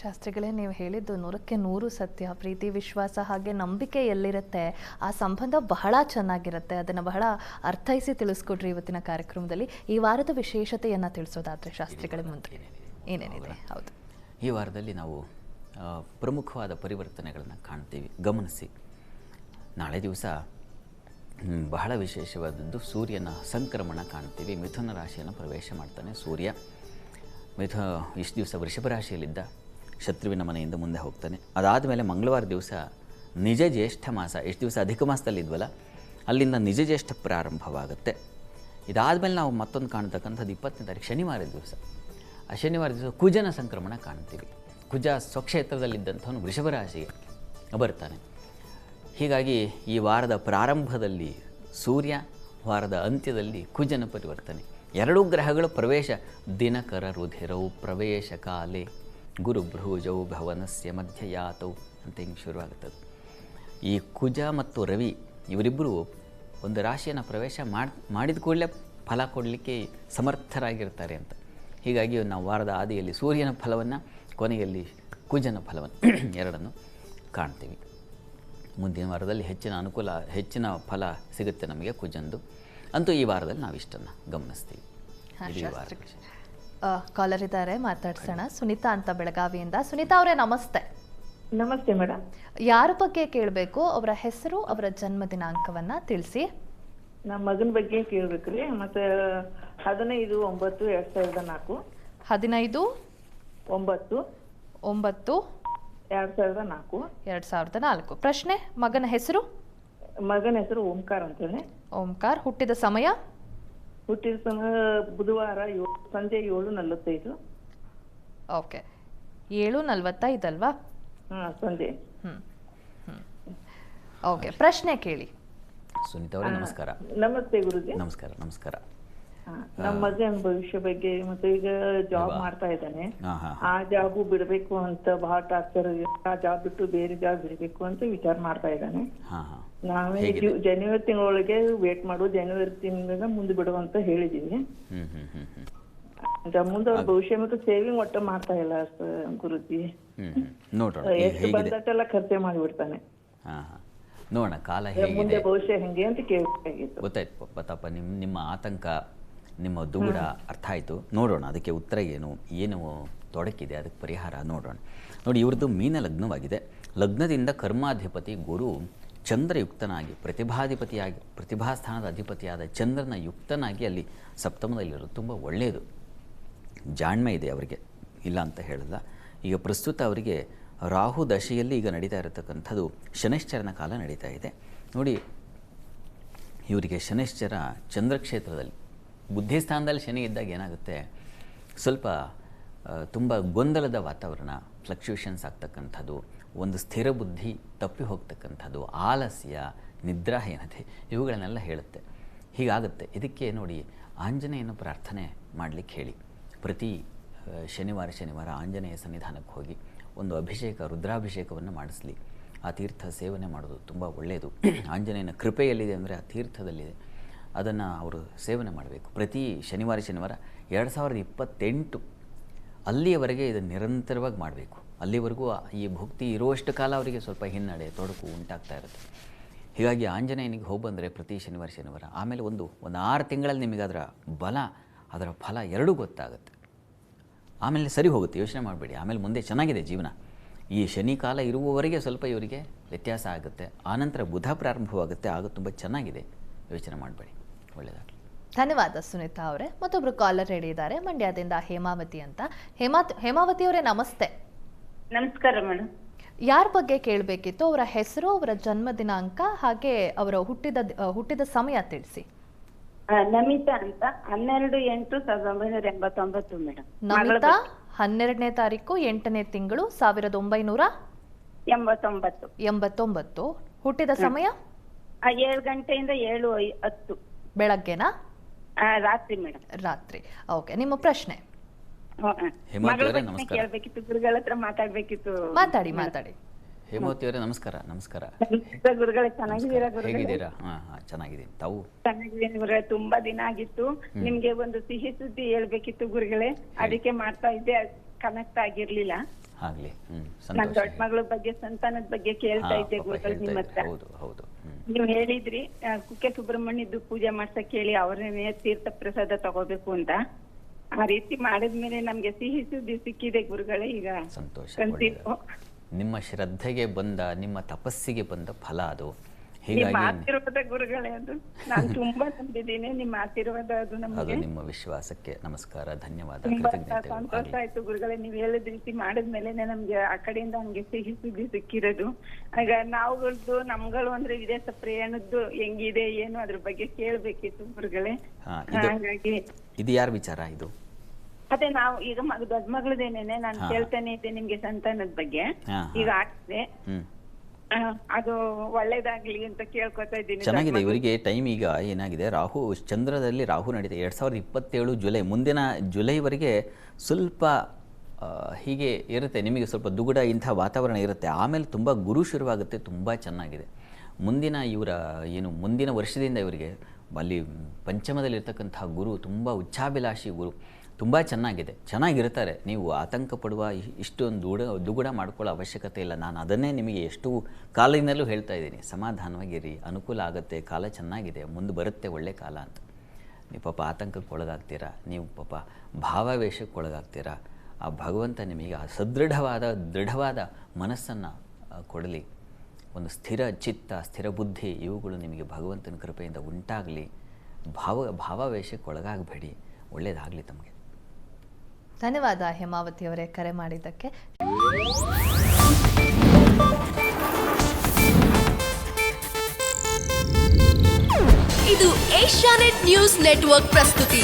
ಶಾಸ್ತ್ರಿಗಳೇ, ನೀವು ಹೇಳಿದ್ದು 100ಕ್ಕೆ 100 ಸತ್ಯ. ಪ್ರೀತಿ, ವಿಶ್ವಾಸ ಹಾಗೆ ನಂಬಿಕೆ ಎಲ್ಲಿರುತ್ತೆ ಆ ಸಂಬಂಧ ಬಹಳ ಚೆನ್ನಾಗಿರುತ್ತೆ. ಅದನ್ನು ಬಹಳ ಅರ್ಥೈಸಿ ತಿಳಿಸ್ಕೊಟ್ರಿ ಇವತ್ತಿನ ಕಾರ್ಯಕ್ರಮದಲ್ಲಿ. ಈ ವಾರದ ವಿಶೇಷತೆಯನ್ನು ತಿಳಿಸೋದಾದರೆ ಶಾಸ್ತ್ರಿಗಳ ಮುಂದೆ ಏನೇನಿದೆ? ಹೌದು, ಈ ವಾರದಲ್ಲಿ ನಾವು ಪ್ರಮುಖವಾದ ಪರಿವರ್ತನೆಗಳನ್ನು ಕಾಣ್ತೀವಿ. ಗಮನಿಸಿ, ನಾಳೆ ದಿವಸ ಬಹಳ ವಿಶೇಷವಾದದ್ದು ಸೂರ್ಯನ ಸಂಕ್ರಮಣ ಕಾಣ್ತೀವಿ. ಮಿಥುನ ರಾಶಿಯನ್ನು ಪ್ರವೇಶ ಮಾಡ್ತಾನೆ ಸೂರ್ಯ. ಇಷ್ಟು ದಿವಸ ವೃಷಭ ರಾಶಿಯಲ್ಲಿದ್ದ ಶತ್ರುವಿನ ಮನೆಯಿಂದ ಮುಂದೆ ಹೋಗ್ತಾನೆ. ಅದಾದಮೇಲೆ ಮಂಗಳವಾರ ದಿವಸ ನಿಜ ಜ್ಯೇಷ್ಠ ಮಾಸ, ಎಷ್ಟು ದಿವಸ ಅಧಿಕ ಮಾಸದಲ್ಲಿದ್ವಲ್ಲ ಅಲ್ಲಿಂದ ನಿಜ ಜ್ಯೇಷ್ಠ ಪ್ರಾರಂಭವಾಗುತ್ತೆ. ಇದಾದಮೇಲೆ ನಾವು ಮತ್ತೊಂದು ಕಾಣ್ತಕ್ಕಂಥದ್ದು 20ನೇ ತಾರೀಕು ಶನಿವಾರ ದಿವಸ. ಆ ಶನಿವಾರ ದಿವಸ ಕುಜನ ಸಂಕ್ರಮಣ ಕಾಣ್ತೀವಿ. ಕುಜ ಸ್ವಕ್ಷೇತ್ರದಲ್ಲಿದ್ದಂಥವನು ವೃಷಭ ರಾಶಿಗೆ ಬರ್ತಾನೆ. ಹೀಗಾಗಿ ಈ ವಾರದ ಪ್ರಾರಂಭದಲ್ಲಿ ಸೂರ್ಯ, ವಾರದ ಅಂತ್ಯದಲ್ಲಿ ಕುಜನ ಪರಿವರ್ತನೆ. ಎರಡೂ ಗ್ರಹಗಳ ಪ್ರವೇಶ. ದಿನಕರ ರುಧಿರವು ಪ್ರವೇಶ ಕಾಲೇ ಗುರುಭ್ರೂಜೌ ಭವನಸ್ಯ ಮಧ್ಯಯಾತೌ ಅಂತ ಹಿಂಗೆ ಶುರುವಾಗುತ್ತದೆ. ಈ ಕುಜ ಮತ್ತು ರವಿ ಇವರಿಬ್ಬರು ಒಂದು ರಾಶಿಯನ್ನು ಪ್ರವೇಶ ಮಾಡಿದ ಕೂಡಲೇ ಫಲ ಕೊಡಲಿಕ್ಕೆ ಸಮರ್ಥರಾಗಿರ್ತಾರೆ ಅಂತ. ಹೀಗಾಗಿ ನಾವು ವಾರದ ಆದಿಯಲ್ಲಿ ಸೂರ್ಯನ ಫಲವನ್ನು, ಕೊನೆಯಲ್ಲಿ ಕುಜನ ಫಲವನ್ನು ಎರಡನ್ನು ಕಾಣ್ತೀವಿ. ಮುಂದಿನ ವಾರದಲ್ಲಿ ಹೆಚ್ಚಿನ ಫಲ ಸಿಗುತ್ತೆ ನಮಗೆ ಕುಜಂದು. ಅಂತೂ ಈ ವಾರದಲ್ಲಿ ನಾವು ಇಷ್ಟನ್ನು ಗಮನಿಸ್ತೀವಿ. ಕಾಲರ್ ಇದ್ದಾರೆ, ಮಾತಾಡ್ಸೋಣ. ಸುನೀತಾ ಅಂತ ಬೆಳಗಾವಿಯಿಂದ. ಸುನೀತಾ ಅವರೇ ನಮಸ್ತೆ. ನಮಸ್ತೆ ಮೇಡಮ್. ಯಾರ ಬಗ್ಗೆ ಕೇಳಬೇಕು? ಅವರ ಹೆಸರು, ಅವರ ಜನ್ಮ ದಿನಾಂಕವನ್ನ ತಿಳಿಸಿ. ನಮ್ಮ ಮಗನ ಬಗ್ಗೆ ಕೇಳ್ಬೇಕ್ರಿ. ಮತ್ತೆ 15/9/2004. 15/9/2004. ಪ್ರಶ್ನೆ: ಮಗನ ಹೆಸರು? ಮಗನ ಹೆಸರು ಓಂಕಾರ ಅಂತೇಳಿ. ಓಂಕಾರ. ಹುಟ್ಟಿದ ಸಮಯ? ಹುಟ್ಟಿದ ಸಮಯ ಬುಧವಾರ ಸಂಜೆ 7:45. ಓಕೆ, 7:45 ಅಲ್ವಾ? ಸಂಜೆ. ಓಕೆ, ಪ್ರಶ್ನೆ ಕೇಳಿ. ಸುನೀತಾ ಅವರೇ ನಮಸ್ಕಾರ. ನಮಸ್ತೆ ಗುರುಜಿ. ನಮಸ್ಕಾರ. ನಮಸ್ಕಾರ. ನಮ್ಮ ಮಗನ ಭವಿಷ್ಯ ಬಗ್ಗೆ, ಮತ್ತೆ ಈಗ ಜಾಬ್ ಮಾಡ್ತಾ ಇದ್ದಾನೆ. ಆ ಜಾಬು ಬಿಡಬೇಕು ಅಂತ ಬಹಳ ಟಾರ್ಚರ್. ಆ ಜಾಬ್ ಬಿಟ್ಟು ಬೇರೆ ಜಾಬ್ ಬಿಡಬೇಕು ಅಂತ ವಿಚಾರ ಮಾಡ್ತಾ ಇದ್ದಾನೆ. ನಾವೇ ಜನವರಿ ತಿಂಗಳೊಳಗೆ ವೇಟ್ ಮಾಡು, ಜನವರಿ ತಿಂಗಳ ಮುಂದೆ ಬಿಡುವಂತ ಹೇಳಿದೀವಿ. ಮುಂದೆ ಅವ್ರ ಭವಿಷ್ಯ ಮತ್ತು ಸೇವಿಂಗ್ ಒಟ್ಟ ಮಾಡ್ತಾ ಇಲ್ಲ ಗುರುಜಿ. ಎಷ್ಟು ಬಂದಟ್ಟೆಲ್ಲ ಖರ್ಚೆ ಮಾಡಿಬಿಡ್ತಾನೆ. ನೋಡೋಣ ಕಾಲ ಹೇಗೆ, ಮುಂದೆ ಭವಿಷ್ಯ ಹೆಂಗೆ ಅಂತ ಕೇಳಬೇಕಾಗಿತ್ತು. ಗೊತ್ತಾಯ್ತು ಪತಾಪ, ನಿಮ್ಮ ಆತಂಕ, ನಿಮ್ಮ ದುಗುಡ ಅರ್ಥ ಆಯಿತು. ನೋಡೋಣ ಅದಕ್ಕೆ ಉತ್ತರ ಏನು ತೊಡಕಿದೆ, ಅದಕ್ಕೆ ಪರಿಹಾರ ನೋಡೋಣ. ನೋಡಿ, ಇವ್ರದ್ದು ಮೀನ ಲಗ್ನವಾಗಿದೆ. ಲಗ್ನದಿಂದ ಕರ್ಮಾಧಿಪತಿ ಗುರು ಚಂದ್ರಯುಕ್ತನಾಗಿ, ಪ್ರತಿಭಾಸ್ಥಾನದ ಅಧಿಪತಿಯಾದ ಚಂದ್ರನ ಯುಕ್ತನಾಗಿ ಅಲ್ಲಿ ಸಪ್ತಮದಲ್ಲಿರೋದು ತುಂಬ ಒಳ್ಳೆಯದು. ಜಾಣ್ಮೆ ಇದೆ ಅವರಿಗೆ, ಇಲ್ಲ ಅಂತ ಹೇಳಲ್ಲ. ಈಗ ಪ್ರಸ್ತುತ ಅವರಿಗೆ ರಾಹು ದಶೆಯಲ್ಲಿ ಈಗ ನಡೀತಾ ಇರತಕ್ಕಂಥದ್ದು ಶನೈಶ್ಚರನ ಕಾಲ ನಡೀತಾ ಇದೆ. ನೋಡಿ, ಇವರಿಗೆ ಶನೈಶ್ಚರ ಚಂದ್ರಕ್ಷೇತ್ರದಲ್ಲಿ ಬುದ್ಧಿಸ್ಥಾನದಲ್ಲಿ ಶನಿ ಇದ್ದಾಗ ಏನಾಗುತ್ತೆ, ಸ್ವಲ್ಪ ತುಂಬ ಗೊಂದಲದ ವಾತಾವರಣ, ಫ್ಲಕ್ಚುಯೇಷನ್ಸ್ ಆಗ್ತಕ್ಕಂಥದ್ದು, ಒಂದು ಸ್ಥಿರ ಬುದ್ಧಿ ತಪ್ಪಿ ಹೋಗ್ತಕ್ಕಂಥದ್ದು, ಆಲಸ್ಯ, ನಿದ್ರಾಹೀನತೆ ಇವುಗಳನ್ನೆಲ್ಲ ಹೇಳುತ್ತೆ. ಹೀಗಾಗುತ್ತೆ. ಇದಕ್ಕೆ ನೋಡಿ, ಆಂಜನೇಯನ ಪ್ರಾರ್ಥನೆ ಮಾಡಲಿಕ್ಕೆ ಹೇಳಿ. ಪ್ರತಿ ಶನಿವಾರ ಆಂಜನೇಯ ಸನ್ನಿಧಾನಕ್ಕೆ ಹೋಗಿ ಒಂದು ಅಭಿಷೇಕ, ರುದ್ರಾಭಿಷೇಕವನ್ನು ಮಾಡಿಸ್ಲಿ. ಆ ತೀರ್ಥ ಸೇವನೆ ಮಾಡೋದು ತುಂಬ ಒಳ್ಳೆಯದು. ಆಂಜನೇಯನ ಕೃಪೆ ಎಲ್ಲಿದೆ ಅಂದರೆ ಆ ತೀರ್ಥದಲ್ಲಿದೆ. ಅದನ್ನು ಅವರು ಸೇವನೆ ಮಾಡಬೇಕು ಪ್ರತಿ ಶನಿವಾರ 2028 ಅಲ್ಲಿಯವರೆಗೆ ಇದನ್ನು ನಿರಂತರವಾಗಿ ಮಾಡಬೇಕು. ಅಲ್ಲಿವರೆಗೂ ಈ ಭಕ್ತಿ ಇರುವಷ್ಟು ಕಾಲ ಅವರಿಗೆ ಸ್ವಲ್ಪ ಹಿನ್ನಡೆ, ತೊಡಕು ಉಂಟಾಗ್ತಾ ಇರುತ್ತೆ. ಹೀಗಾಗಿ ಆಂಜನೇಯನಿಗೆ ಹೋಗಿ ಬಂದರೆ ಪ್ರತಿ ಶನಿವಾರ ಆಮೇಲೆ ಒಂದು 6 ತಿಂಗಳಲ್ಲಿ ನಿಮಗೆ ಅದರ ಬಲ, ಅದರ ಫಲ ಎರಡೂ ಗೊತ್ತಾಗುತ್ತೆ. ಆಮೇಲೆ ಸರಿ ಹೋಗುತ್ತೆ, ಯೋಚನೆ ಮಾಡಬೇಡಿ. ಆಮೇಲೆ ಮುಂದೆ ಚೆನ್ನಾಗಿದೆ ಜೀವನ. ಈ ಶನಿ ಕಾಲ ಇರುವವರೆಗೆ ಸ್ವಲ್ಪ ಇವರಿಗೆ ವ್ಯತ್ಯಾಸ ಆಗುತ್ತೆ. ಆನಂತರ ಬುಧ ಪ್ರಾರಂಭವಾಗುತ್ತೆ, ಆಗ ತುಂಬ ಚೆನ್ನಾಗಿದೆ. ಯೋಚನೆ ಮಾಡಬೇಡಿ, ಒಳ್ಳೆಯದಾಗಲಿ. ಧನ್ಯವಾದ ಸುನೀತಾ ಅವರೇ. ಮತ್ತೊಬ್ರು ಕಾಲರ್ ರೆಡಿ ಇದ್ದಾರೆ, ಮಂಡ್ಯದಿಂದ ಹೇಮಾವತಿ ಅಂತ. ಹೇಮಾವತಿ ಅವರೇ ನಮಸ್ತೆ. ನಮಸ್ಕಾರ ಮೇಡಮ್. ಯಾರ ಬಗ್ಗೆ ಕೇಳಬೇಕಿತ್ತು? ಅವರ ಹೆಸರು, ಅವರ ಜನ್ಮ ದಿನಾಂಕ, ಹಾಗೆ ಅವರ ಹುಟ್ಟಿದ ಸಮಯ ತಿಳಿಸಿ. ನಮಿತಾ ಅಂತ, 12/8/1989 ಮೇಡಮ್. ನಮಿತಾ 12ನೇ ತಾರೀಕು 8ನೇ ತಿಂಗಳು 1989. ಹುಟ್ಟಿದ ಸಮಯ 7 ಗಂಟೆಯಿಂದ 7:10 ಬೆಳಗ್ಗೆನಾ? ರಾತ್ರಿ ಮೇಡಮ್. ರಾತ್ರಿ. ಓಕೆ, ನಿಮ್ಮ ಪ್ರಶ್ನೆ? ಕೇಳಬೇಕಿತ್ತು, ಗುರುಗಳ ಹತ್ರ ಮಾತಾಡ್ಬೇಕಿತ್ತು. ಮಾತಾಡಿ. ಹೇಮಾವತಿ ಅವರೇ ನಮಸ್ಕಾರ. ಗುರುಗಳೇ ಚೆನ್ನಾಗಿದ್ದೀರಾ? ಹೇಗಿದ್ದೀರಾ? ಚೆನ್ನಾಗಿದೆ. ತಾವು? ಚೆನ್ನಾಗಿದ್ದೀನಿ ಗುರುಗಳೇ. ತುಂಬಾ ದಿನ ಆಗಿತ್ತು. ನಿಮ್ಗೆ ಒಂದು ಸಿಹಿ ಸುದ್ದಿ ಹೇಳ್ಬೇಕಿತ್ತು ಗುರುಗಳೇ, ಅದಕ್ಕೆ ಮಾಡ್ತಾ ಇದ್ದೆ, ಕನೆಕ್ಟ್ ಆಗಿರ್ಲಿಲ್ಲ. ಆಗಲಿ. ನನ್ ಸಂತೋಷ. ದೊಡ್ಡ ಮಗಳ ಬಗ್ಗೆ ಸಂತಾನದ ಬಗ್ಗೆ ಕೇಳ್ತಾ ಇದ್ದೆ ಪಾಪ ಗುರುಗಳು ಹೇಳ್ತಾ ನಿಮ್ಮ ಇದ್ದೆ. ಹತ್ರ. ಹೌದು ಹೌದು. ನೀವು ಹೇಳಿದ್ರಿ ಕುಕ್ಕೆ ಸುಬ್ರಹ್ಮಣ್ಯದ್ದು ಪೂಜೆ ಮಾಡ್ಸಕ್ ಹೇಳಿ ಅವ್ರನ್ನೇ ತೀರ್ಥ ಪ್ರಸಾದ ತಗೋಬೇಕು ಅಂತ. ಆ ರೀತಿ ಮಾಡಿದ್ಮೇಲೆ ನಮ್ಗೆ ಸಿಹಿ ಸುದ್ದಿ ಸಿಕ್ಕಿದೆ ಗುರುಗಳೇ. ಈಗ ಸಂತೋಷ. ಕಲ್ತಿದ್ದು. ನಿಮ್ಮ ಶ್ರದ್ಧೆಗೆ ಬಂದ, ನಿಮ್ಮ ತಪಸ್ಸಿಗೆ ಬಂದ ಫಲ ಅದು. ನಿಮ್ಮ ಹೀಗಾಗಿ ಆಶೀರ್ವಾದ ಗುರುಗಳೇ ಅದು. ನಾನು ತುಂಬಾ ನಂಬಿದ್ದೀನಿ ನಿಮ್ಮ ಆಶೀರ್ವಾದ ಅದು. ಅದು ನಮ್ಗೆ ನಿಮ್ಮ ವಿಶ್ವಾಸಕ್ಕೆ ನಮಸ್ಕಾರ, ಧನ್ಯವಾದ, ತುಂಬಾ ಕೃತಜ್ಞತೆಗಳು ಸಂತೋಷ ಆಗಲಿ. ಆಯ್ತು ಗುರುಗಳೇ. ನೀವ್ ಹೇಳಿದ ರೀತಿ ಮಾಡಿದ್ಮೇಲೆ ನಮ್ಗೆ ಆ ಕಡೆಯಿಂದ ಹಂಗೆ ಸಿಹಿ ಸುದ್ದಿ ಸಿಕ್ಕಿರೋದು. ಆಗ ನಾವುಗಳದ್ದು ನಮ್ಗಳು ಅಂದ್ರೆ ವಿದೇಶ ಪ್ರಯಾಣದ್ದು ಹೆಂಗಿದೆ ಏನು ಅದ್ರ ಬಗ್ಗೆ ಕೇಳ್ಬೇಕಿತ್ತು ಗುರುಗಳೇ. ಹಾಗಾಗಿ ಇದು ಯಾರ ವಿಚಾರ ಇದು? ಅದೇ ನಾವು ಈಗ ದೊಡ್ಡ ಮಗಳದೇನೇನೆ ನಾನು ಕೇಳ್ತಾನೆ ಇದ್ದೆ ನಿಮ್ಗೆ ಸಂತಾನದ ಬಗ್ಗೆ. ಈಗ ಆಗ್ತದೆ ಅದು ಒಳ್ಳೇದಾಗ್ಲಿ ಅಂತ ಕೇಳ್ಕೊತಾ ಇದ್ದೀನಿ. ಚೆನ್ನಾಗಿದೆ. ಇವರಿಗೆ ಟೈಮ್ ಈಗ ಏನಾಗಿದೆ, ರಾಹು ಚಂದ್ರದಲ್ಲಿ ರಾಹು ನಡೀತೆ 2027 ಜುಲೈ, ಮುಂದಿನ ಜುಲೈವರೆಗೆ ಸ್ವಲ್ಪ ಹೀಗೆ ಇರುತ್ತೆ. ನಿಮಗೆ ಸ್ವಲ್ಪ ದುಗುಡ ಇಂಥ ವಾತಾವರಣ ಇರುತ್ತೆ. ಆಮೇಲೆ ತುಂಬ ಗುರು ಶುರುವಾಗುತ್ತೆ. ತುಂಬ ಚೆನ್ನಾಗಿದೆ. ಮುಂದಿನ ಇವರ ಏನು ಮುಂದಿನ ವರ್ಷದಿಂದ ಇವರಿಗೆ ಅಲ್ಲಿ ಪಂಚಮದಲ್ಲಿರ್ತಕ್ಕಂಥ ಗುರು ತುಂಬ ಉಚ್ಚಾಭಿಲಾಷಿ ಗುರು, ತುಂಬ ಚೆನ್ನಾಗಿರ್ತಾರೆ. ನೀವು ಆತಂಕ ಪಡುವ ಇಷ್ಟೊಂದು ದುಗುಡ ಮಾಡ್ಕೊಳ್ಳೋ ಅವಶ್ಯಕತೆ ಇಲ್ಲ. ನಾನು ಅದನ್ನೇ ನಿಮಗೆ ಎಷ್ಟು ಕಾಲಿನಲ್ಲೂ ಹೇಳ್ತಾ ಇದ್ದೀನಿ. ಸಮಾಧಾನವಾಗಿರಿ, ಅನುಕೂಲ ಆಗುತ್ತೆ, ಕಾಲ ಚೆನ್ನಾಗಿದೆ, ಮುಂದೆ ಬರುತ್ತೆ ಒಳ್ಳೆ ಕಾಲ ಅಂತ. ನೀವು ಪಾಪ ಆತಂಕಕ್ಕೆ ಒಳಗಾಗ್ತೀರಾ, ನೀವು ಪಾಪ ಭಾವಾವೇಶಕ್ಕೆ ಒಳಗಾಗ್ತೀರಾ. ಆ ಭಗವಂತ ನಿಮಗೆ ಆ ದೃಢವಾದ ಮನಸ್ಸನ್ನು ಕೊಡಲಿ. ಒಂದು ಸ್ಥಿರ ಚಿತ್ತ, ಸ್ಥಿರ ಬುದ್ಧಿ ಇವುಗಳು ನಿಮಗೆ ಭಗವಂತನ ಕೃಪೆಯಿಂದ ಉಂಟಾಗಲಿ. ಭಾವಾವೇಶಕ್ಕೆ ಒಳಗಾಗಬೇಡಿ. ಒಳ್ಳೆಯದಾಗಲಿ ತಮಗೆ. ಧನ್ಯವಾದ ಹೇಮಾವತಿ ಅವರೇ ಕರೆ ಮಾಡಿದ್ದಕ್ಕೆ. ಇದು ಏಷ್ಯಾನೆಟ್ ನ್ಯೂಸ್ ನೆಟ್ವರ್ಕ್ ಪ್ರಸ್ತುತಿ.